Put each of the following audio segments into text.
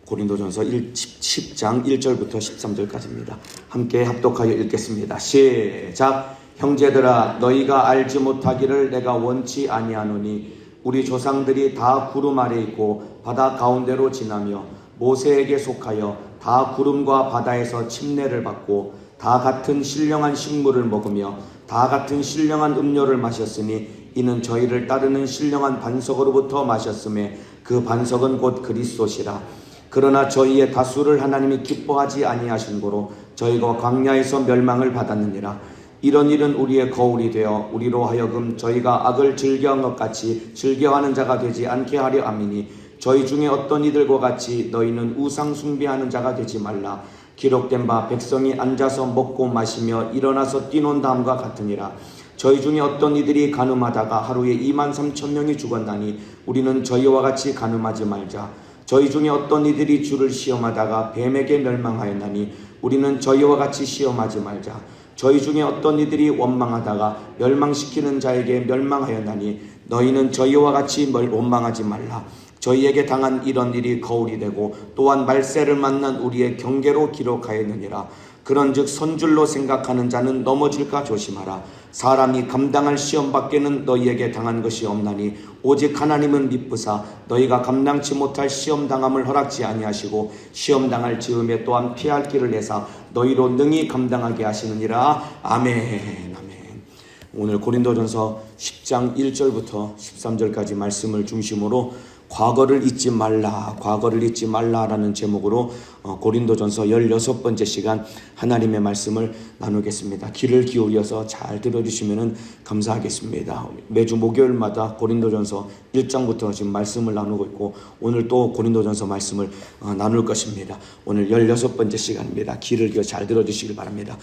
고린도전서 10장 1절부터 13절까지입니다. 함께 합독하여 읽겠습니다. 시작. 형제들아, 너희가 알지 못하기를 내가 원치 아니하노니 우리 조상들이 다 구름 아래 있고 바다 가운데로 지나며 모세에게 속하여 다 구름과 바다에서 침례를 받고 다 같은 신령한 식물을 먹으며 다 같은 신령한 음료를 마셨으니 이는 저희를 따르는 신령한 반석으로부터 마셨음에 그 반석은 곧 그리스도시라. 그러나 저희의 다수를 하나님이 기뻐하지 아니하신 고로 저희가 광야에서 멸망을 받았느니라. 이런 일은 우리의 거울이 되어 우리로 하여금 저희가 악을 즐겨한 것 같이 즐겨하는 자가 되지 않게 하려 함이니 저희 중에 어떤 이들과 같이 너희는 우상 숭배하는 자가 되지 말라. 기록된 바 백성이 앉아서 먹고 마시며 일어나서 뛰논 다음과 같으니라. 저희 중에 어떤 이들이 간음하다가 하루에 23,000명이 죽었나니 우리는 저희와 같이 간음하지 말자. 저희 중에 어떤 이들이 주를 시험하다가 뱀에게 멸망하였나니 우리는 저희와 같이 시험하지 말자. 저희 중에 어떤 이들이 원망하다가 멸망시키는 자에게 멸망하였나니 너희는 저희와 같이 원망하지 말라. 저희에게 당한 이런 일이 거울이 되고 또한 말세를 만난 우리의 경계로 기록하였느니라. 그런즉 선줄로 생각하는 자는 넘어질까 조심하라. 사람이 감당할 시험 밖에는 너희에게 당한 것이 없나니 오직 하나님은 미쁘사 너희가 감당치 못할 시험 당함을 허락지 아니하시고 시험 당할 즈음에 또한 피할 길을 내사 너희로 능히 감당하게 하시느니라. 아멘. 아멘. 오늘 고린도전서 10장 1절부터 13절까지 말씀을 중심으로 과거를 잊지 말라, 과거를 잊지 말라라는 제목으로 고린도전서 16번째 시간 하나님의 말씀을 나누겠습니다. 귀를 기울여서 잘 들어주시면 감사하겠습니다. 매주 목요일마다 고린도전서 1장부터 지금 말씀을 나누고 있고 오늘 또 고린도전서 말씀을 나눌 것입니다. 오늘 16번째 시간입니다. 귀를 기울여 잘 들어주시길 바랍니다.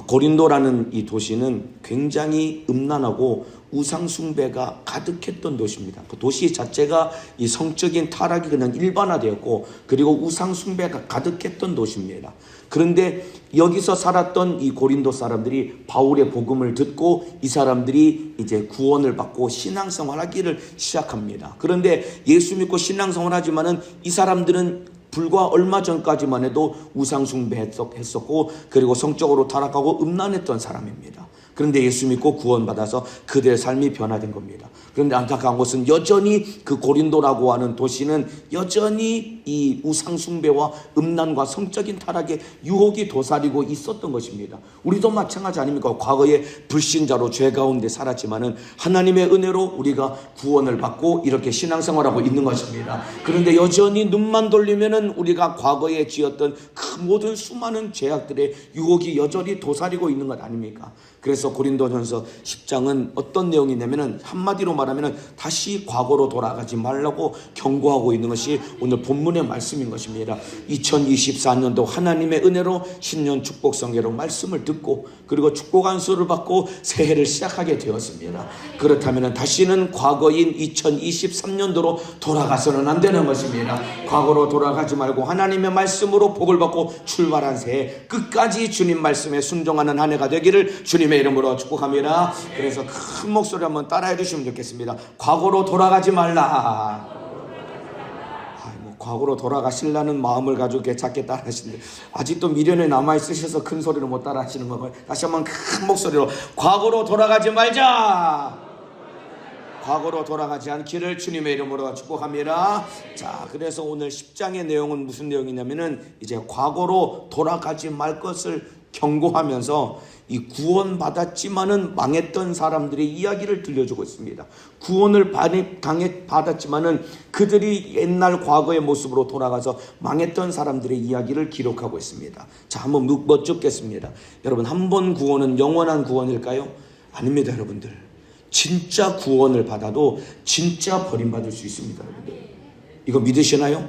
고린도라는 이 도시는 굉장히 음란하고 우상 숭배가 가득했던 도시입니다. 그 도시 자체가 이 성적인 타락이 그냥 일반화되었고 그리고 우상 숭배가 가득했던 도시입니다. 그런데 여기서 살았던 이 고린도 사람들이 바울의 복음을 듣고 이 사람들이 이제 구원을 받고 신앙생활하기를 시작합니다. 그런데 예수 믿고 신앙생활하지만은 이 사람들은 불과 얼마 전까지만 해도 우상 숭배했었고 그리고 성적으로 타락하고 음란했던 사람입니다. 그런데 예수 믿고 구원받아서 그들의 삶이 변화된 겁니다. 그런데 안타까운 것은 여전히 그 고린도라고 하는 도시는 여전히 이 우상 숭배와 음란과 성적인 타락의 유혹이 도사리고 있었던 것입니다. 우리도 마찬가지 아닙니까? 과거에 불신자로 죄 가운데 살았지만은 하나님의 은혜로 우리가 구원을 받고 이렇게 신앙생활하고 있는 것입니다. 그런데 여전히 눈만 돌리면은 우리가 과거에 지었던 그 모든 수많은 죄악들의 유혹이 여전히 도사리고 있는 것 아닙니까? 그래서 고린도전서 10장은 어떤 내용이냐면은 한마디로 말하면은 다시 과거로 돌아가지 말라고 경고하고 있는 것이 오늘 본문의 말씀인 것입니다. 2024년도 하나님의 은혜로 신년 축복 성계로 말씀을 듣고 그리고 축복 안수를 받고 새해를 시작하게 되었습니다. 그렇다면은 다시는 과거인 2023년도로 돌아가서는 안 되는 것입니다. 과거로 돌아가지 말고 하나님의 말씀으로 복을 받고 출발한 새해 끝까지 주님 말씀에 순종하는 한 해가 되기를 주님의 이름으로 축복합니다. 그래서 큰 목소리 한번 따라해 주시면 좋겠습니다. 과거로 돌아가지 말라. 과거로 돌아가시려는 마음을 가지고 괜찮게 따라하시는데 아직도 미련에 남아있으셔서 큰 소리로 못 따라하시는 거고요. 다시 한번 큰 목소리로 과거로 돌아가지 말자. 과거로 돌아가지 않기를 주님의 이름으로 축복합니다. 자, 그래서 오늘 10장의 내용은 무슨 내용이냐면은 이제 과거로 돌아가지 말 것을 경고하면서 이 구원받았지만은 망했던 사람들의 이야기를 들려주고 있습니다. 구원을 받았지만은 그들이 옛날 과거의 모습으로 돌아가서 망했던 사람들의 이야기를 기록하고 있습니다. 자, 한번 묻겠습니다. 여러분, 한 번 구원은 영원한 구원일까요? 아닙니다, 여러분들. 진짜 구원을 받아도 진짜 버림받을 수 있습니다, 여러분들. 이거 믿으시나요?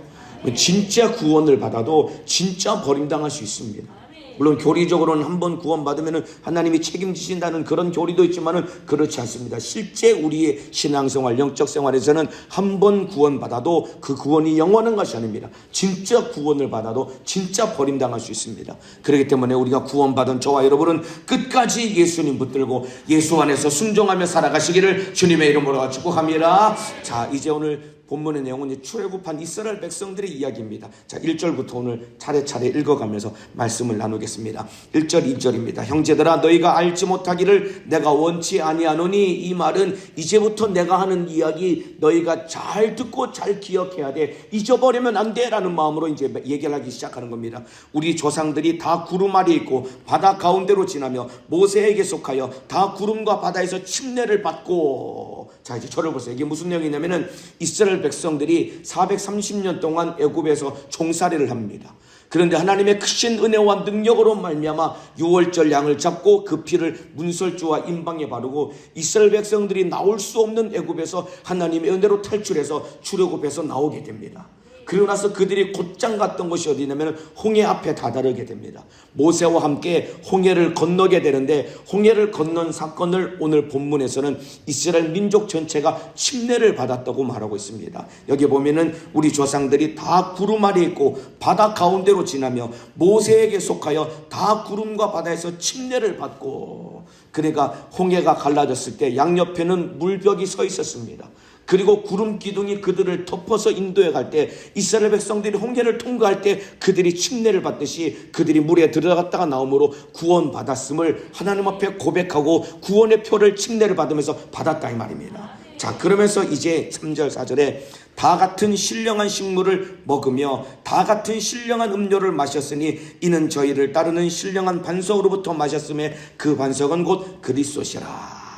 진짜 구원을 받아도 진짜 버림당할 수 있습니다. 물론 교리적으로는 한 번 구원받으면 하나님이 책임지신다는 그런 교리도 있지만은 그렇지 않습니다. 실제 우리의 신앙생활, 영적 생활에서는 한 번 구원받아도 그 구원이 영원한 것이 아닙니다. 진짜 구원을 받아도 진짜 버림당할 수 있습니다. 그렇기 때문에 우리가 구원받은 저와 여러분은 끝까지 예수님 붙들고 예수 안에서 순종하며 살아가시기를 주님의 이름으로 축복합니다. 자, 이제 오늘 본문의 내용은 이제 출애굽한 이스라엘 백성들의 이야기입니다. 자, 1절부터 오늘 차례차례 읽어가면서 말씀을 나누겠습니다. 1절 2절입니다. 형제들아 너희가 알지 못하기를 내가 원치 아니하노니, 이 말은 이제부터 내가 하는 이야기 너희가 잘 듣고 잘 기억해야 돼. 잊어버리면 안 돼 라는 마음으로 이제 얘기를 하기 시작하는 겁니다. 우리 조상들이 다 구름 아래 있고 바다 가운데로 지나며 모세에게 속하여 다 구름과 바다에서 침례를 받고, 자 이제 저를 보세요. 이게 무슨 내용이냐면은 이스라엘 백성들이 430년 동안 애굽에서 종살이를 합니다. 그런데 하나님의 크신 은혜와 능력으로 말미암아 유월절 양을 잡고 그 피를 문설주와 임방에 바르고 이스라엘 백성들이 나올 수 없는 애굽에서 하나님의 은혜로 탈출해서 출애굽해서 나오게 됩니다. 그리고 나서 그들이 곧장 갔던 곳이 어디냐면 홍해 앞에 다다르게 됩니다. 모세와 함께 홍해를 건너게 되는데, 홍해를 건넌 사건을 오늘 본문에서는 이스라엘 민족 전체가 침례를 받았다고 말하고 있습니다. 여기 보면은 우리 조상들이 다 구름 아래 있고 바다 가운데로 지나며 모세에게 속하여 다 구름과 바다에서 침례를 받고, 그러니까 홍해가 갈라졌을 때 양옆에는 물벽이 서 있었습니다. 그리고 구름 기둥이 그들을 덮어서 인도해 갈 때 이스라엘 백성들이 홍해를 통과할 때 그들이 침례를 받듯이 그들이 물에 들어갔다가 나오므로 구원받았음을 하나님 앞에 고백하고 구원의 표를 침례를 받으면서 받았다 이 말입니다. 자, 그러면서 이제 3절 4절에 다 같은 신령한 식물을 먹으며 다 같은 신령한 음료를 마셨으니 이는 저희를 따르는 신령한 반석으로부터 마셨음에 그 반석은 곧 그리스도시라.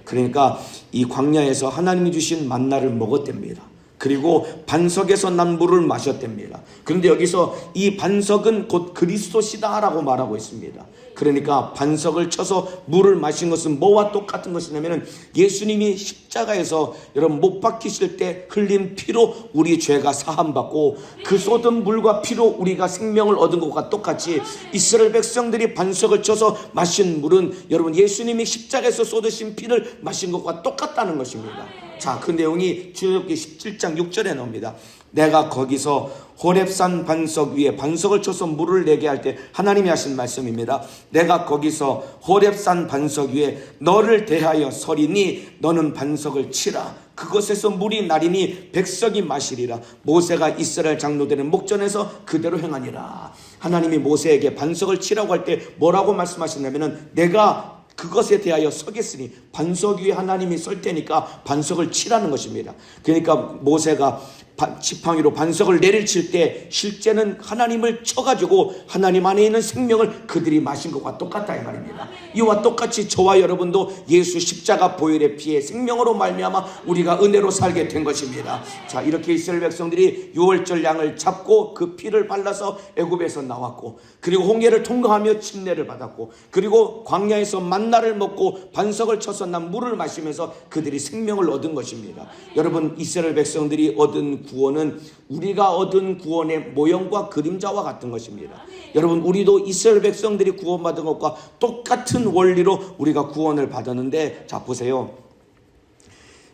그러니까 이 광야에서 하나님이 주신 만나를 먹었답니다. 그리고 반석에서 난 물을 마셨답니다. 그런데 여기서 이 반석은 곧 그리스도시다라고 말하고 있습니다. 그러니까 반석을 쳐서 물을 마신 것은 뭐와 똑같은 것이냐면 예수님이 십자가에서 여러분 못 박히실 때 흘린 피로 우리 죄가 사함받고 그 쏟은 물과 피로 우리가 생명을 얻은 것과 똑같이 이스라엘 백성들이 반석을 쳐서 마신 물은 여러분 예수님이 십자가에서 쏟으신 피를 마신 것과 똑같다는 것입니다. 자, 그 내용이 출애굽기 17장 6절에 나옵니다. 내가 거기서 호렙산 반석 위에 반석을 쳐서 물을 내게 할 때 하나님이 하신 말씀입니다. 내가 거기서 호렙산 반석 위에 너를 대하여 서리니 너는 반석을 치라. 그것에서 물이 나리니 백성이 마시리라. 모세가 이스라엘 장로되는 목전에서 그대로 행하니라. 하나님이 모세에게 반석을 치라고 할 때 뭐라고 말씀하시냐면은 내가 그것에 대하여 서겠으니 반석 위에 하나님이 설 테니까 반석을 치라는 것입니다. 그러니까 모세가 지팡이로 반석을 내리칠 때 실제는 하나님을 쳐가지고 하나님 안에 있는 생명을 그들이 마신 것과 똑같다 이 말입니다. 이와 똑같이 저와 여러분도 예수 십자가 보혈의 피의 생명으로 말미암아 우리가 은혜로 살게 된 것입니다. 자, 이렇게 이스라엘 백성들이 유월절 양을 잡고 그 피를 발라서 애굽에서 나왔고, 그리고 홍해를 통과하며 침례를 받았고, 그리고 광야에서 만나를 먹고 반석을 쳐서 난 물을 마시면서 그들이 생명을 얻은 것입니다. 여러분, 이스라엘 백성들이 얻은 구원은 우리가 얻은 구원의 모형과 그림자와 같은 것입니다. 여러분, 우리도 이스라엘 백성들이 구원받은 것과 똑같은 원리로 우리가 구원을 받았는데, 자 보세요.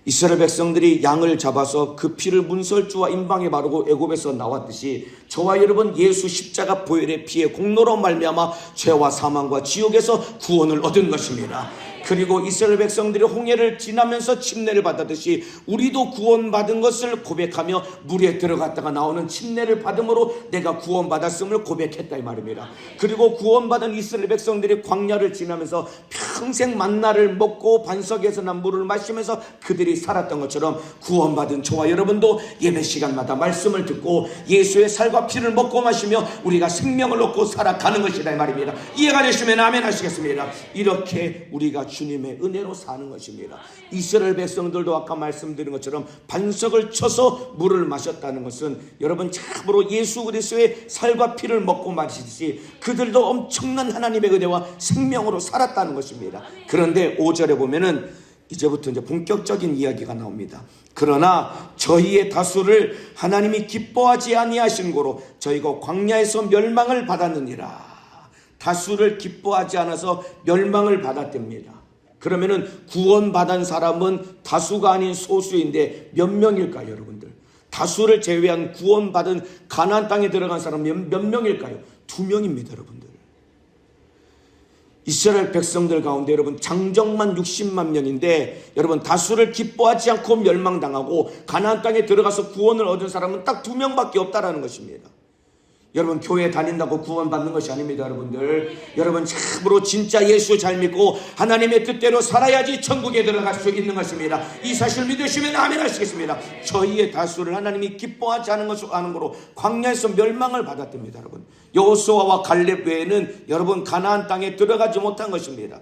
이스라엘 백성들이 양을 잡아서 그 피를 문설주와 임방에 바르고 애굽에서 나왔듯이 저와 여러분 예수 십자가 보혈의 피의 공로로 말미암아 죄와 사망과 지옥에서 구원을 얻은 것입니다. 그리고 이스라엘 백성들이 홍해를 지나면서 침례를 받았듯이 우리도 구원받은 것을 고백하며 물에 들어갔다가 나오는 침례를 받음으로 내가 구원받았음을 고백했다 이 말입니다. 그리고 구원받은 이스라엘 백성들이 광야를 지나면서 평생 만나를 먹고 반석에서 난 물을 마시면서 그들이 살았던 것처럼 구원받은 저와 여러분도 예배 시간마다 말씀을 듣고 예수의 살과 피를 먹고 마시며 우리가 생명을 얻고 살아가는 것이다 이 말입니다. 이해가 되시면 아멘 하시겠습니다. 이렇게 우리가 주님의 은혜로 사는 것입니다. 이스라엘 백성들도 아까 말씀드린 것처럼 반석을 쳐서 물을 마셨다는 것은 여러분 참으로 예수 그리스도의 살과 피를 먹고 마시듯이 그들도 엄청난 하나님의 은혜와 생명으로 살았다는 것입니다. 그런데 5절에 보면은 이제부터 이제 본격적인 이야기가 나옵니다. 그러나 저희의 다수를 하나님이 기뻐하지 아니하신 고로 저희가 광야에서 멸망을 받았느니라. 다수를 기뻐하지 않아서 멸망을 받았답니다. 그러면은 구원받은 사람은 다수가 아닌 소수인데 몇 명일까요, 여러분들? 다수를 제외한 구원받은 가나안 땅에 들어간 사람은 몇 명일까요? 2명입니다, 여러분들. 이스라엘 백성들 가운데 여러분 장정만 60만 명인데 여러분 다수를 기뻐하지 않고 멸망당하고 가나안 땅에 들어가서 구원을 얻은 사람은 딱 2명밖에 없다라는 것입니다. 여러분 교회 다닌다고 구원받는 것이 아닙니다. 여러분 참으로 진짜 예수 잘 믿고 하나님의 뜻대로 살아야지 천국에 들어갈 수 있는 것입니다. 이 사실을 믿으시면 아멘 하시겠습니다. 저희의 다수를 하나님이 기뻐하지 않은 것을 아는 거로 광야에서 멸망을 받았답니다. 여러분 여호수아와 갈렙 외에는 여러분 가나안 땅에 들어가지 못한 것입니다.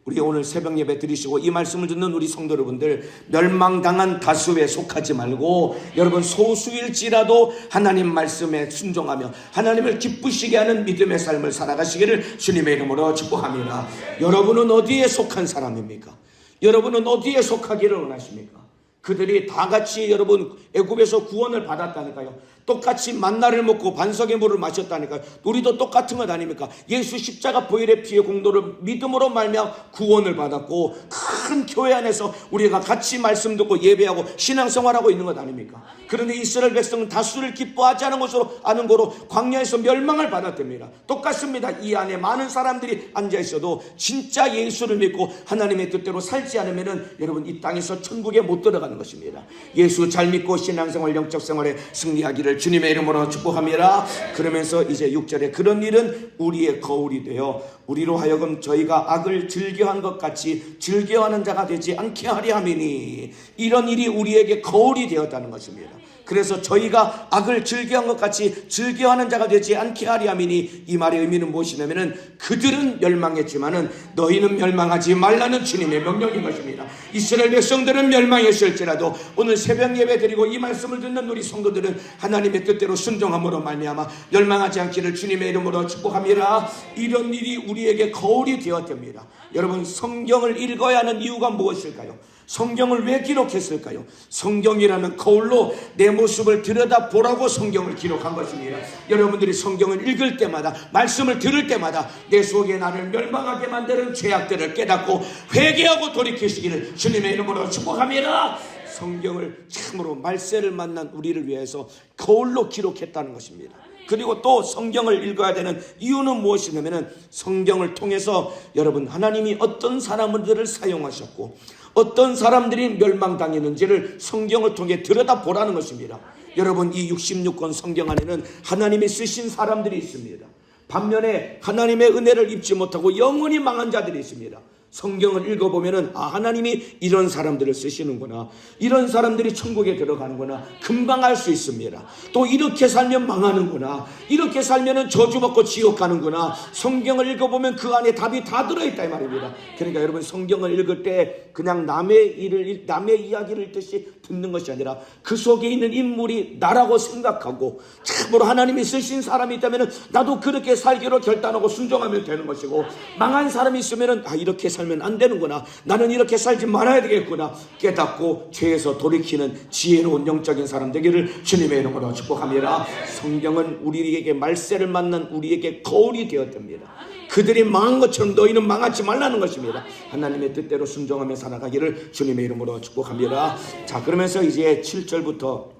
우리 오늘 새벽 예배 드리시고 이 말씀을 듣는 우리 성도 여러분들, 멸망당한 다수에 속하지 말고 여러분 소수일지라도 하나님 말씀에 순종하며 하나님을 기쁘시게 하는 믿음의 삶을 살아가시기를 주님의 이름으로 축복합니다. 여러분은 어디에 속한 사람입니까? 여러분은 어디에 속하기를 원하십니까? 그들이 다 같이 여러분 애굽에서 구원을 받았다니까요. 똑같이 만나를 먹고 반석의 물을 마셨다니까요. 우리도 똑같은 것 아닙니까? 예수 십자가 보혈의 피의 공로를 믿음으로 말미암아 구원을 받았고 큰 교회 안에서 우리가 같이 말씀 듣고 예배하고 신앙생활하고 있는 것 아닙니까? 그런데 이스라엘 백성은 다수를 기뻐하지 않은 것으로 아는 거로 광야에서 멸망을 받았답니다. 똑같습니다. 이 안에 많은 사람들이 앉아 있어도 진짜 예수를 믿고 하나님의 뜻대로 살지 않으면은 여러분 이 땅에서 천국에 못 들어가는 것입니다. 예수 잘 믿고 신앙생활 영적 생활에 승리하기를 주님의 이름으로 축복합니다. 그러면서 이제 6절에 그런 일은 우리의 거울이 되어 우리로 하여금 저희가 악을 즐겨한 것 같이 즐겨하는 자가 되지 않게 하려 함이니, 이런 일이 우리에게 거울이 되었다는 것입니다. 그래서 저희가 악을 즐겨한 것 같이 즐겨하는 자가 되지 않게 하려 함이니, 이 말의 의미는 무엇이냐면은 그들은 멸망했지만은 너희는 멸망하지 말라는 주님의 명령인 것입니다. 이스라엘 백성들은 멸망했을지라도 오늘 새벽 예배 드리고 이 말씀을 듣는 우리 성도들은 하나님의 뜻대로 순종함으로 말미암아 멸망하지 않기를 주님의 이름으로 축복합니다. 이런 일이 우리에게 거울이 되었답니다. 여러분 성경을 읽어야 하는 이유가 무엇일까요? 성경을 왜 기록했을까요? 성경이라는 거울로 내 모습을 들여다보라고 성경을 기록한 것입니다. 여러분들이 성경을 읽을 때마다 말씀을 들을 때마다 내 속에 나를 멸망하게 만드는 죄악들을 깨닫고 회개하고 돌이키시기를 주님의 이름으로 축복합니다. 성경을 참으로 말세를 만난 우리를 위해서 거울로 기록했다는 것입니다. 그리고 또 성경을 읽어야 되는 이유는 무엇이냐면 성경을 통해서 여러분 하나님이 어떤 사람들을 사용하셨고 어떤 사람들이 멸망당했는지를 성경을 통해 들여다보라는 것입니다. 여러분 이 66권 성경 안에는 하나님이 쓰신 사람들이 있습니다. 반면에 하나님의 은혜를 입지 못하고 영원히 망한 자들이 있습니다. 성경을 읽어보면은 하나님이 이런 사람들을 쓰시는구나, 이런 사람들이 천국에 들어가는구나 금방 알 수 있습니다. 또 이렇게 살면 망하는구나, 이렇게 살면은 저주받고 지옥 가는구나. 성경을 읽어보면 그 안에 답이 다 들어있다 이 말입니다. 그러니까 여러분 성경을 읽을 때 그냥 남의 이야기를 읽듯이 듣는 것이 아니라 그 속에 있는 인물이 나라고 생각하고 참으로 하나님이 쓰신 사람이 있다면은 나도 그렇게 살기로 결단하고 순종하면 되는 것이고, 망한 사람이 있으면은 이렇게 살면 안 되는구나, 나는 이렇게 살지 말아야 되겠구나 깨닫고 죄에서 돌이키는 지혜로운 영적인 사람 되기를 주님의 이름으로 축복합니다. 성경은 우리에게 말세를 만난 우리에게 거울이 되었답니다. 그들이 망한 것처럼 너희는 망하지 말라는 것입니다. 하나님의 뜻대로 순종하며 살아가기를 주님의 이름으로 축복합니다. 자, 그러면서 이제 7절부터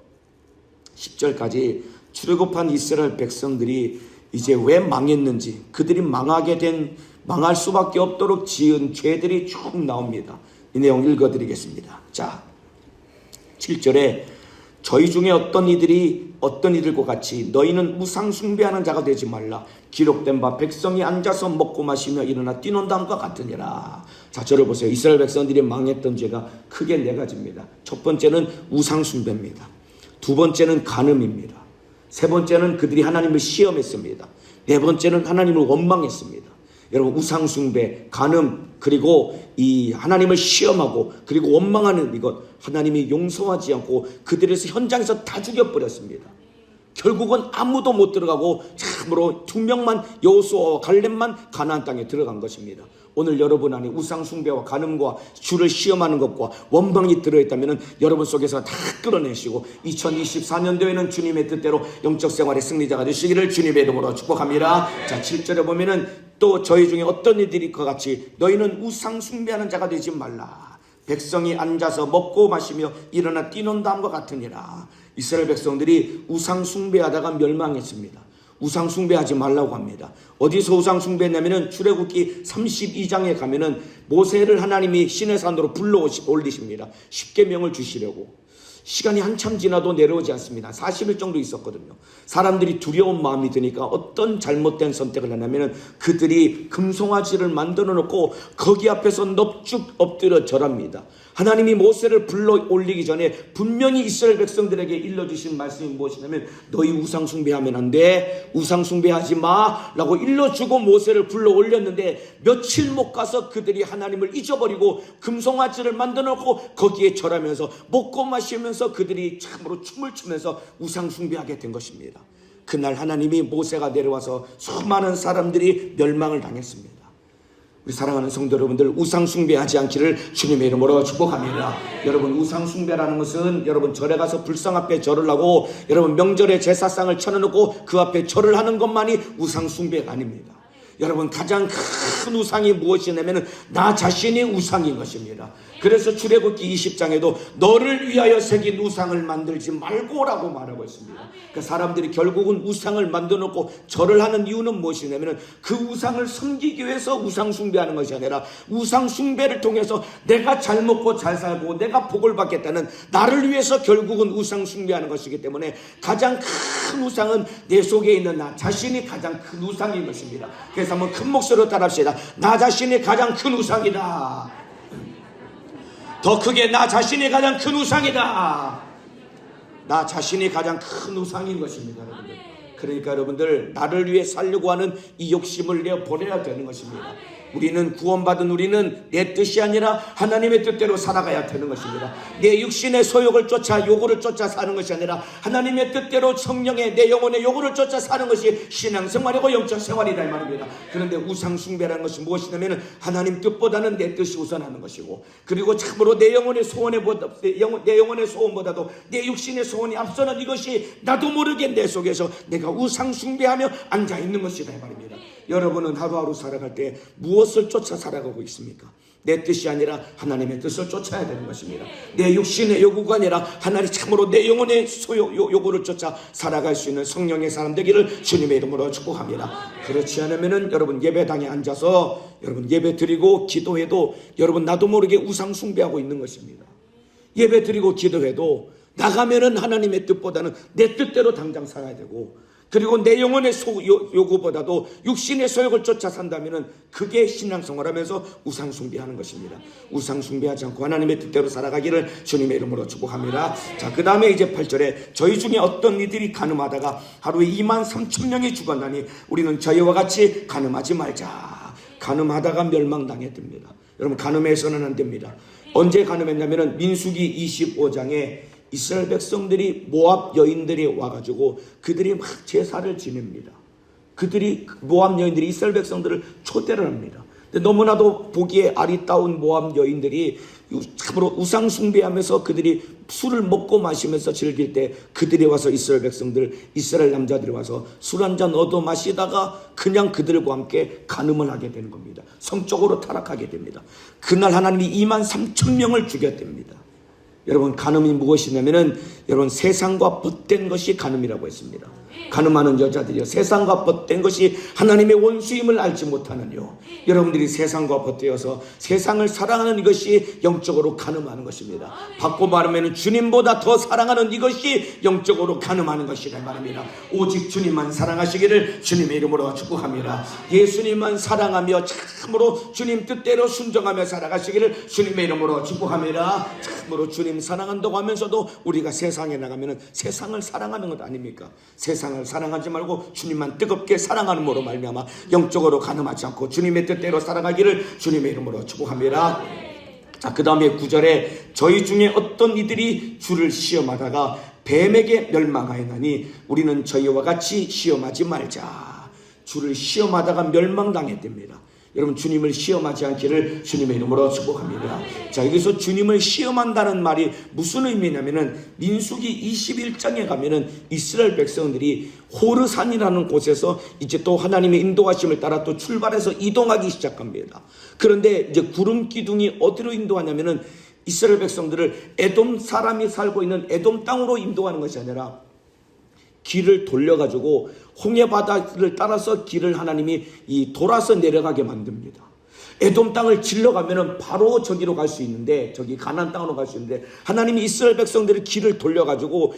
10절까지 출애굽한 이스라엘 백성들이 이제 왜 망했는지, 그들이 망할 수밖에 없도록 지은 죄들이 쭉 나옵니다. 이 내용 읽어드리겠습니다. 자, 7절에 저희 중에 어떤 이들과 같이 너희는 우상 숭배하는 자가 되지 말라. 기록된 바 백성이 앉아서 먹고 마시며 일어나 뛰는 다음과 같으니라. 자, 저를 보세요. 이스라엘 백성들이 망했던 죄가 크게 네 가지입니다. 첫 번째는 우상 숭배입니다. 두 번째는 간음입니다. 세 번째는 그들이 하나님을 시험했습니다. 네 번째는 하나님을 원망했습니다. 여러분 우상 숭배, 간음, 그리고 이 하나님을 시험하고 그리고 원망하는 이것, 하나님이 용서하지 않고 그들에서 현장에서 다 죽여버렸습니다. 결국은 아무도 못 들어가고 참으로 2명만 여호수아와 갈렙만 가나안 땅에 들어간 것입니다. 오늘 여러분 안에 우상 숭배와 간음과 주를 시험하는 것과 원망이 들어있다면 여러분 속에서 다 끌어내시고 2024년도에는 주님의 뜻대로 영적 생활의 승리자가 되시기를 주님의 이름으로 축복합니다. 자, 7절에 보면은 또 저희 중에 어떤 이들이 것 같이 너희는 우상 숭배하는 자가 되지 말라. 백성이 앉아서 먹고 마시며 일어나 뛰는 다음과 같으니라. 이스라엘 백성들이 우상 숭배하다가 멸망했습니다. 우상 숭배하지 말라고 합니다. 어디서 우상 숭배했냐면은 출애굽기 32장에 가면은 모세를 하나님이 시내산으로 불러 올리십니다. 십계명을 주시려고. 시간이 한참 지나도 내려오지 않습니다. 40일 정도 있었거든요. 사람들이 두려운 마음이 드니까 어떤 잘못된 선택을 하냐면 그들이 금송아지를 만들어 놓고 거기 앞에서 넙죽 엎드려 절합니다. 하나님이 모세를 불러 올리기 전에 분명히 이스라엘 백성들에게 일러주신 말씀이 무엇이냐면 너희 우상 숭배하면 안 돼. 우상 숭배하지 마 라고 일러주고 모세를 불러 올렸는데 며칠 못 가서 그들이 하나님을 잊어버리고 금송아지를 만들어 놓고 거기에 절하면서 먹고 마시면서 그들이 참으로 춤을 추면서 우상 숭배하게 된 것입니다. 그날 하나님이 모세가 내려와서 수많은 사람들이 멸망을 당했습니다. 우리 사랑하는 성도 여러분들, 우상 숭배하지 않기를 주님의 이름으로 축복합니다. 여러분, 우상 숭배라는 것은 여러분 절에 가서 불상 앞에 절을 하고 여러분 명절에 제사상을 차려놓고 그 앞에 절을 하는 것만이 우상 숭배가 아닙니다. 여러분, 가장 큰 우상이 무엇이냐면 나 자신이 우상인 것입니다. 그래서 출애굽기 20장에도 너를 위하여 새긴 우상을 만들지 말고라고 말하고 있습니다. 그러니까 사람들이 결국은 우상을 만들어 놓고 절을 하는 이유는 무엇이냐면 그 우상을 섬기기 위해서 우상 숭배하는 것이 아니라 우상 숭배를 통해서 내가 잘 먹고 잘 살고 내가 복을 받겠다는 나를 위해서 결국은 우상 숭배하는 것이기 때문에 가장 큰 우상은 내 속에 있는 나 자신이 가장 큰 우상인 것입니다. 그래서 한번 큰 목소리로 따라합시다. 나 자신이 가장 큰 우상이다. 더 크게 나 자신이 가장 큰 우상이다. 나 자신이 가장 큰 우상인 것입니다. 여러분들. 그러니까 여러분들 나를 위해 살려고 하는 이 욕심을 내어버려야 되는 것입니다. 우리는 구원받은 우리는 내 뜻이 아니라 하나님의 뜻대로 살아가야 되는 것입니다. 내 육신의 소욕을 쫓아 요구를 쫓아 사는 것이 아니라 하나님의 뜻대로 성령의 내 영혼의 요구를 쫓아 사는 것이 신앙생활이고 영적 생활이다 이 말입니다. 그런데 우상 숭배라는 것이 무엇이냐면 하나님 뜻보다는 내 뜻이 우선하는 것이고 그리고 참으로 내 영혼의 소원보다도 내 육신의 소원이 앞서는 이것이 나도 모르게 내 속에서 내가 우상 숭배하며 앉아있는 것이다 이 말입니다. 여러분은 하루하루 살아갈 때 무엇을 쫓아 살아가고 있습니까? 내 뜻이 아니라 하나님의 뜻을 쫓아야 되는 것입니다. 내 육신의 요구가 아니라 하나님 참으로 내 영혼의 요구를 쫓아 살아갈 수 있는 성령의 사람 되기를 주님의 이름으로 축복합니다. 그렇지 않으면은 여러분 예배당에 앉아서 여러분 예배 드리고 기도해도 여러분 나도 모르게 우상 숭배하고 있는 것입니다. 예배 드리고 기도해도 나가면은 하나님의 뜻보다는 내 뜻대로 당장 살아야 되고 그리고 내 영혼의 요구보다도 육신의 소욕을 쫓아 산다면 그게 신앙생활하면서 우상 숭배하는 것입니다. 우상 숭배하지 않고 하나님의 뜻대로 살아가기를 주님의 이름으로 축복합니다. 자, 그 다음에 이제 8절에 저희 중에 어떤 이들이 간음하다가 하루에 23,000명이 죽었나니 우리는 저희와 같이 간음하지 말자. 간음하다가 멸망당했답니다. 여러분, 간음해서는 안 됩니다. 언제 간음했냐면 민수기 25장에 이스라엘 백성들이 모압 여인들이 와가지고 그들이 막 제사를 지냅니다. 그들이 모압 여인들이 이스라엘 백성들을 초대를 합니다. 근데 너무나도 보기에 아리따운 모압 여인들이 참으로 우상 숭배하면서 그들이 술을 먹고 마시면서 즐길 때 그들이 와서 이스라엘 백성들, 이스라엘 남자들이 와서 술 한잔 얻어 마시다가 그냥 그들과 함께 간음을 하게 되는 겁니다. 성적으로 타락하게 됩니다. 그날 하나님이 23,000명을 죽였답니다. 여러분, 간음이 무엇이냐면은 여러분 세상과 벗된 것이 간음이라고 했습니다. 간음하는 여자들이요, 세상과 벗된 것이 하나님의 원수임을 알지 못하는요. 여러분들이 세상과 벗되어서 세상을 사랑하는 이것이 영적으로 간음하는 것입니다. 바꿔 말하면 주님보다 더 사랑하는 이것이 영적으로 간음하는 것이라 말입니다. 오직 주님만 사랑하시기를 주님의 이름으로 축복합니다. 예수님만 사랑하며 참으로 주님 뜻대로 순종하며 살아가시기를 주님의 이름으로 축복합니다. 참으로 주님 사랑한다고 하면서도 우리가 세상에 나가면 세상을 사랑하는 것 아닙니까? 세상을 사랑하지 말고 주님만 뜨겁게 사랑하는 으로 말미암아 영적으로 간음하지 않고 주님의 뜻대로 살아가기를 주님의 이름으로 축복합니다. 자, 그 다음에 9절에 저희 중에 어떤 이들이 주를 시험하다가 뱀에게 멸망하였나니 우리는 저희와 같이 시험하지 말자. 주를 시험하다가 멸망당했답니다. 여러분, 주님을 시험하지 않기를 주님의 이름으로 축복합니다. 자, 여기서 주님을 시험한다는 말이 무슨 의미냐면은 민수기 21장에 가면은 이스라엘 백성들이 호르산이라는 곳에서 이제 또 하나님의 인도하심을 따라 또 출발해서 이동하기 시작합니다. 그런데 이제 구름 기둥이 어디로 인도하냐면은 이스라엘 백성들을 에돔 사람이 살고 있는 에돔 땅으로 인도하는 것이 아니라 길을 돌려가지고 홍해 바다를 따라서 길을 하나님이 돌아서 내려가게 만듭니다. 에돔 땅을 질러가면은 바로 저기로 갈 수 있는데, 저기 가나안 땅으로 갈 수 있는데, 하나님이 이스라엘 백성들의 길을 돌려가지고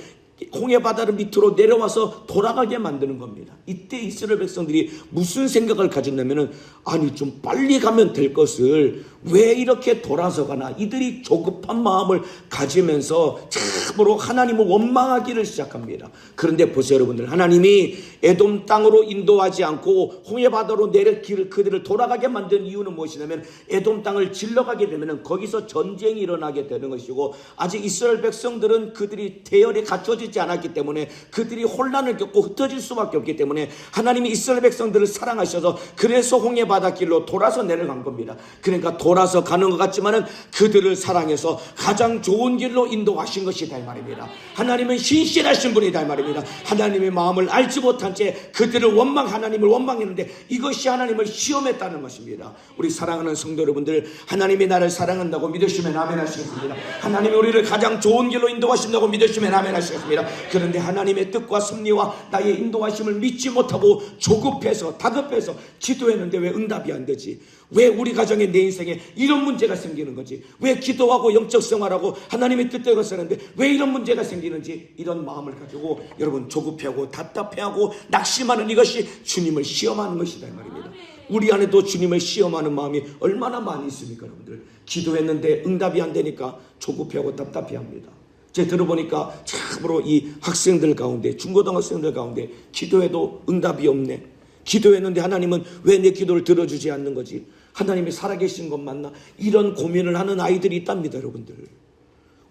홍해 바다를 밑으로 내려와서 돌아가게 만드는 겁니다. 이때 이스라엘 백성들이 무슨 생각을 가졌냐면은, 아니 좀 빨리 가면 될 것을 왜 이렇게 돌아서 가나, 이들이 조급한 마음을 가지면서 참으로 하나님을 원망하기를 시작합니다. 그런데 보세요 여러분들, 하나님이 에돔 땅으로 인도하지 않고 홍해 바다로 내려 그들을 돌아가게 만든 이유는 무엇이냐면, 에돔 땅을 질러가게 되면 거기서 전쟁이 일어나게 되는 것이고, 아직 이스라엘 백성들은 그들이 대열에 갖춰지지 않았기 때문에 그들이 혼란을 겪고 흩어질 수밖에 없기 때문에 하나님이 이스라엘 백성들을 사랑하셔서 그래서 홍해 바다 길로 돌아서 내려간 겁니다. 그러니까 돌아서 가는 것 같지만은 그들을 사랑해서 가장 좋은 길로 인도하신 것이다 이 말입니다. 하나님은 신실하신 분이다 이 말입니다. 하나님의 마음을 알지 못한 채 그들을 하나님을 원망했는데 이것이 하나님을 시험했다는 것입니다. 우리 사랑하는 성도 여러분들, 하나님이 나를 사랑한다고 믿으시면 아멘 하시겠습니다. 하나님이 우리를 가장 좋은 길로 인도하신다고 믿으시면 아멘 하시겠습니다. 그런데 하나님의 뜻과 섭리와 나의 인도하심을 믿지 못하고 조급해서 다급해서 기도했는데 왜 응답이 안 되지? 왜 우리 가정에 내 인생에 이런 문제가 생기는 거지? 왜 기도하고 영적 생활하고 하나님의 뜻대로 사는데 왜 이런 문제가 생기는지, 이런 마음을 가지고 여러분 조급해하고 답답해하고 낙심하는 이것이 주님을 시험하는 것이다 이 말입니다. 우리 안에도 주님을 시험하는 마음이 얼마나 많이 있습니까 여러분들? 기도했는데 응답이 안 되니까 조급해하고 답답해합니다. 제가 들어보니까 참으로 이 학생들 가운데, 중고등학생들 가운데 기도해도 응답이 없네. 기도했는데 하나님은 왜 내 기도를 들어주지 않는 거지? 하나님이 살아계신 것 맞나? 이런 고민을 하는 아이들이 있답니다 여러분들.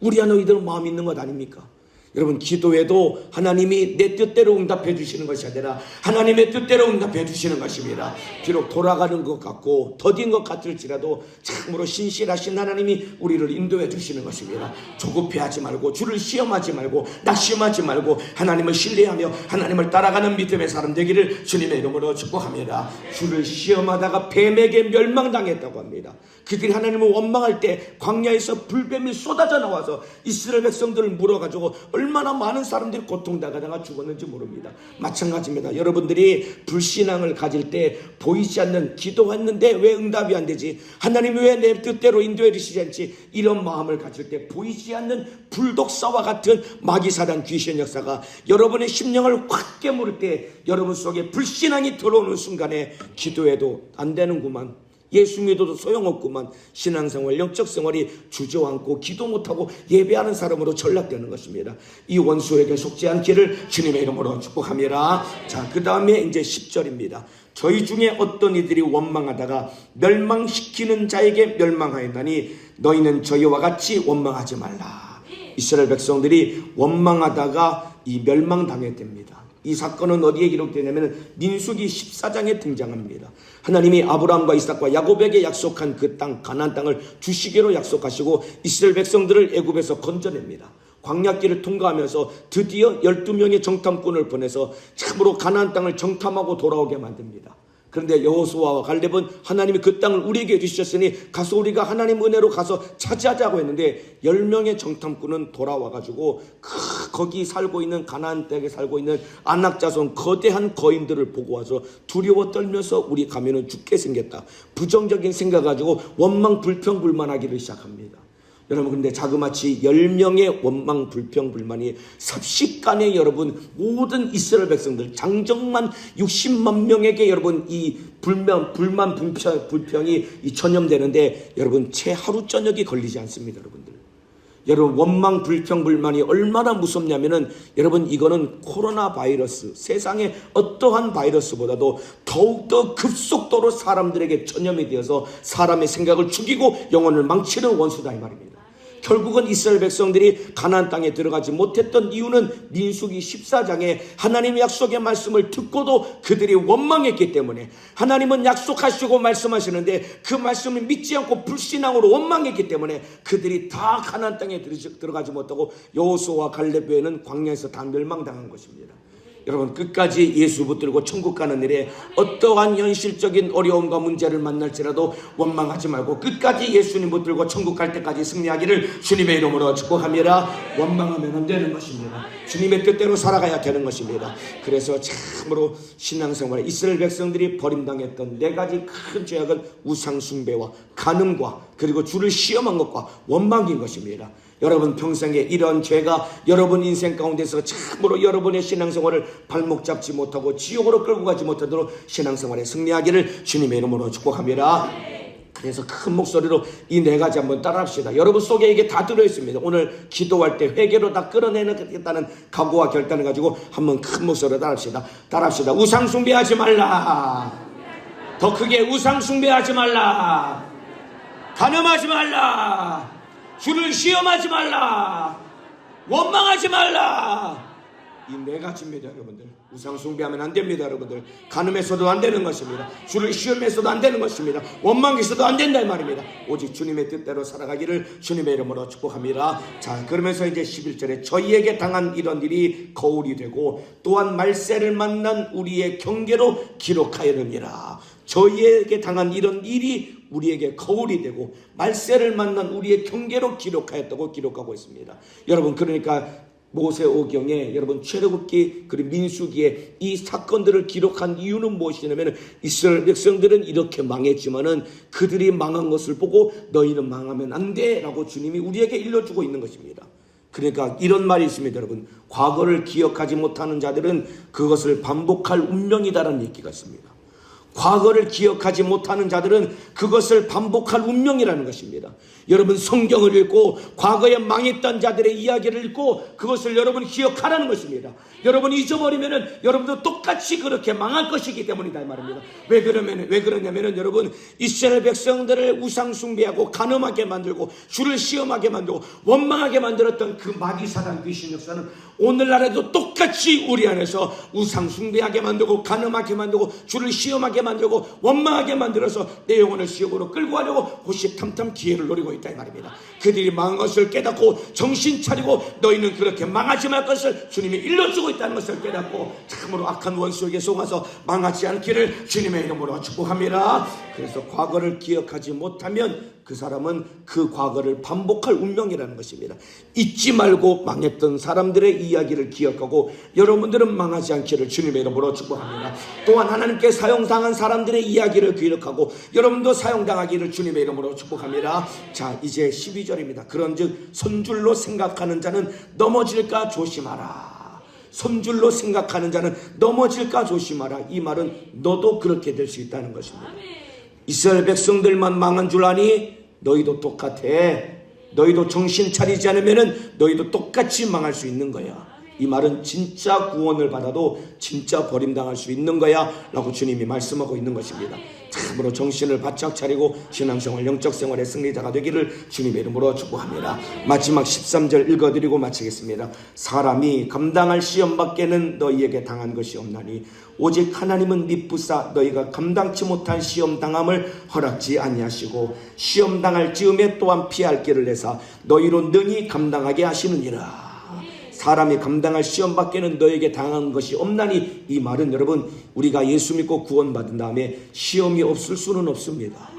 우리 안에 이들은 마음이 있는 것 아닙니까? 여러분, 기도해도 하나님이 내 뜻대로 응답해 주시는 것이 아니라 하나님의 뜻대로 응답해 주시는 것입니다. 비록 돌아가는 것 같고 더딘 것 같을지라도 참으로 신실하신 하나님이 우리를 인도해 주시는 것입니다. 조급해하지 말고, 주를 시험하지 말고, 낙심하지 말고 하나님을 신뢰하며 하나님을 따라가는 믿음의 사람 되기를 주님의 이름으로 축복합니다. 주를 시험하다가 뱀에게 멸망당했다고 합니다. 그들이 하나님을 원망할 때 광야에서 불뱀이 쏟아져 나와서 이스라엘 백성들을 물어가지고 얼마나 많은 사람들이 고통당하다가 죽었는지 모릅니다. 마찬가지입니다. 여러분들이 불신앙을 가질 때 보이지 않는, 기도했는데 왜 응답이 안 되지? 하나님이 왜 내 뜻대로 인도해 주시지 않지? 이런 마음을 가질 때 보이지 않는 불독사와 같은 마귀사단 귀신 역사가 여러분의 심령을 확 깨물을 때 여러분 속에 불신앙이 들어오는 순간에 기도해도 안 되는구만, 예수 믿어도 소용없구만, 신앙생활, 영적 생활이 주저앉고 기도 못하고 예배하는 사람으로 전락되는 것입니다. 이 원수에게 속지 않기를 주님의 이름으로 축복합니다. 자, 그 다음에 이제 10절입니다. 저희 중에 어떤 이들이 원망하다가 멸망시키는 자에게 멸망하였나니 너희는 저희와 같이 원망하지 말라. 이스라엘 백성들이 원망하다가 이 멸망당했답니다. 이 사건은 어디에 기록되냐면 민수기 14장에 등장합니다. 하나님이 아브라함과 이삭과 야곱에게 약속한 그 땅, 가나안 땅을 주시기로 약속하시고 이스라엘 백성들을 애굽에서 건져냅니다. 광야길을 통과하면서 드디어 12명의 정탐꾼을 보내서 참으로 가나안 땅을 정탐하고 돌아오게 만듭니다. 그런데 여호수아와 갈렙은 하나님이 그 땅을 우리에게 주셨으니 가서 우리가 하나님 은혜로 가서 차지하자고 했는데 10명의 정탐꾼은 돌아와가지고 거기 살고 있는 가나안 땅에 살고 있는 안악자손 거대한 거인들을 보고 와서 두려워 떨면서 우리 가면은 죽게 생겼다, 부정적인 생각 가지고 원망 불평 불만하기를 시작합니다. 여러분, 근데 자그마치 10명의 원망 불평 불만이 삽시간에 여러분 모든 이스라엘 백성들 장정만 60만 명에게 여러분 이 불만 불평이 전염되는데 여러분 채 하루 저녁이 걸리지 않습니다. 여러분 원망 불평 불만이 얼마나 무섭냐면은 여러분 이거는 코로나 바이러스, 세상의 어떠한 바이러스보다도 더욱더 급속도로 사람들에게 전염이 되어서 사람의 생각을 죽이고 영혼을 망치는 원수다 이 말입니다. 결국은 이스라엘 백성들이 가나안 땅에 들어가지 못했던 이유는 민수기 14장에 하나님의 약속의 말씀을 듣고도 그들이 원망했기 때문에, 하나님은 약속하시고 말씀하시는데 그 말씀을 믿지 않고 불신앙으로 원망했기 때문에 그들이 다 가나안 땅에 들어가지 못하고 여호수아와 갈렙 외에는 광야에서 다 멸망당한 것입니다. 여러분 끝까지 예수 붙들고 천국 가는 일에 어떠한 현실적인 어려움과 문제를 만날지라도 원망하지 말고 끝까지 예수님 붙들고 천국 갈 때까지 승리하기를 주님의 이름으로 축복합니다. 원망하면 안 되는 것입니다. 주님의 뜻대로 살아가야 되는 것입니다. 그래서 참으로 신앙생활에 이스라엘 백성들이 버림당했던 네 가지 큰 죄악은 우상 숭배와 간음과 그리고 주를 시험한 것과 원망인 것입니다. 여러분 평생에 이런 죄가 여러분 인생 가운데서 참으로 여러분의 신앙생활을 발목 잡지 못하고 지옥으로 끌고 가지 못하도록 신앙생활에 승리하기를 주님의 이름으로 축복합니다. 그래서 큰 목소리로 이 네 가지 한번 따라합시다. 여러분 속에 이게 다 들어있습니다. 오늘 기도할 때 회개로 다 끌어내겠다는 각오와 결단을 가지고 한번 큰 목소리로 따라합시다. 우상 숭배하지 말라. 더 크게 우상 숭배하지 말라. 간음하지 말라. 주를 시험하지 말라. 원망하지 말라. 이 네 가지입니다. 여러분들 우상 숭배하면 안 됩니다. 여러분들 간음해서도 안 되는 것입니다. 주를 시험해서도 안 되는 것입니다. 원망해서도 안 된다 이 말입니다. 오직 주님의 뜻대로 살아가기를 주님의 이름으로 축복합니다. 자, 그러면서 이제 11절에 저희에게 당한 이런 일이 거울이 되고 또한 말세를 만난 우리의 경계로 기록하였느니라. 저희에게 당한 이런 일이 우리에게 거울이 되고 말세를 만난 우리의 경계로 기록하였다고 기록하고 있습니다. 여러분 그러니까 모세오경에 여러분 출애굽기 그리고 민수기에 이 사건들을 기록한 이유는 무엇이냐면 이스라엘 백성들은 이렇게 망했지만은 그들이 망한 것을 보고 너희는 망하면 안 돼 라고 주님이 우리에게 일러주고 있는 것입니다. 그러니까 이런 말이 있습니다. 여러분 과거를 기억하지 못하는 자들은 그것을 반복할 운명이다라는 얘기가 있습니다. 과거를 기억하지 못하는 자들은 그것을 반복할 운명이라는 것입니다. 여러분 성경을 읽고 과거에 망했던 자들의 이야기를 읽고 그것을 여러분 기억하라는 것입니다. 여러분 잊어버리면은 여러분도 똑같이 그렇게 망할 것이기 때문이다 이 말입니다. 왜 그러냐면은 여러분 이스라엘 백성들을 우상 숭배하고 간음하게 만들고 주를 시험하게 만들고 원망하게 만들었던 그 마귀 사단 귀신 역사는 오늘날에도 똑같이 우리 안에서 우상 숭배하게 만들고 간음하게 만들고 주를 시험하게 만들고 원망하게 만들어서 내 영혼을 지옥으로 끌고 가려고 호시탐탐 기회를 노리고 있다 이 말입니다. 그들이 망한 것을 깨닫고 정신 차리고 너희는 그렇게 망하지 말 것을 주님이 일러주고 있다는 것을 깨닫고 참으로 악한 원수에게 속아서 망하지 않기를 주님의 이름으로 축복합니다. 그래서 과거를 기억하지 못하면 그 사람은 그 과거를 반복할 운명이라는 것입니다. 잊지 말고 망했던 사람들의 이야기를 기억하고 여러분들은 망하지 않기를 주님의 이름으로 축복합니다. 또한 하나님께 사용당한 사람들의 이야기를 기억하고 여러분도 사용당하기를 주님의 이름으로 축복합니다. 자, 이제 12절입니다. 그런즉 손줄로 생각하는 자는 넘어질까 조심하라. 손줄로 생각하는 자는 넘어질까 조심하라. 이 말은 너도 그렇게 될 수 있다는 것입니다. 이스라엘 백성들만 망한 줄 아니? 너희도 똑같아. 너희도 정신 차리지 않으면 너희도 똑같이 망할 수 있는 거야. 이 말은 진짜 구원을 받아도 진짜 버림당할 수 있는 거야 라고 주님이 말씀하고 있는 것입니다. 참으로 정신을 바짝 차리고 신앙생활 영적 생활의 승리자가 되기를 주님의 이름으로 축복합니다. 마지막 13절 읽어드리고 마치겠습니다. 사람이 감당할 시험 밖에는 너희에게 당한 것이 없나니 오직 하나님은 미쁘사 너희가 감당치 못한 시험 당함을 허락지 아니하시고 시험 당할 즈음에 또한 피할 길을 내사 너희로 능히 감당하게 하시느니라. 사람이 감당할 시험 밖에는 너에게 당한 것이 없나니 이 말은 여러분 우리가 예수 믿고 구원받은 다음에 시험이 없을 수는 없습니다.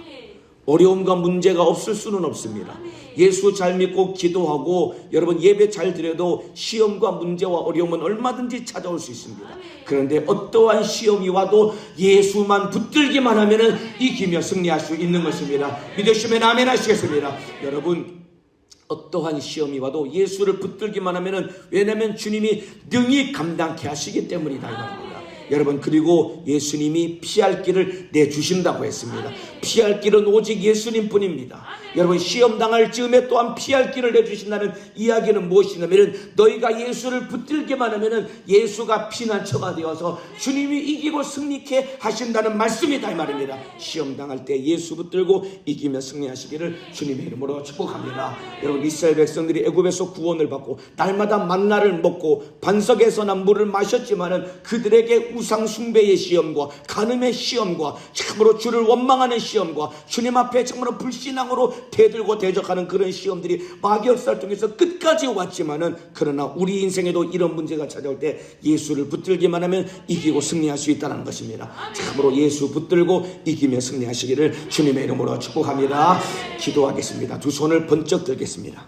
어려움과 문제가 없을 수는 없습니다. 예수 잘 믿고 기도하고 여러분 예배 잘 드려도 시험과 문제와 어려움은 얼마든지 찾아올 수 있습니다. 그런데 어떠한 시험이 와도 예수만 붙들기만 하면은 이기며 승리할 수 있는 것입니다. 믿으시면 아멘 하시겠습니다. 여러분 어떠한 시험이 와도 예수를 붙들기만 하면은 왜냐하면 주님이 능히 감당케 하시기 때문이다 이 말입니다. 여러분 그리고 예수님이 피할 길을 내주신다고 했습니다. 피할 길은 오직 예수님뿐입니다. 여러분 시험 당할 즈음에 또한 피할 길을 내주신다는 이야기는 무엇이냐면 너희가 예수를 붙들기만 하면 예수가 피난처가 되어서 주님이 이기고 승리케 하신다는 말씀이다 이 말입니다. 시험 당할 때 예수 붙들고 이기며 승리하시기를 주님의 이름으로 축복합니다. 여러분 이스라엘 백성들이 애굽에서 구원을 받고 날마다 만나를 먹고 반석에서 난 물을 마셨지만은 그들에게 우상 숭배의 시험과 간음의 시험과 참으로 주를 원망하는 시험과 주님 앞에 정말로 불신앙으로 대들고 대적하는 그런 시험들이 마귀 역사를 통해서 끝까지 왔지만은, 그러나 우리 인생에도 이런 문제가 찾아올 때 예수를 붙들기만 하면 이기고 승리할 수 있다는 것입니다. 참으로 예수 붙들고 이기며 승리하시기를 주님의 이름으로 축복합니다. 기도하겠습니다. 두 손을 번쩍 들겠습니다.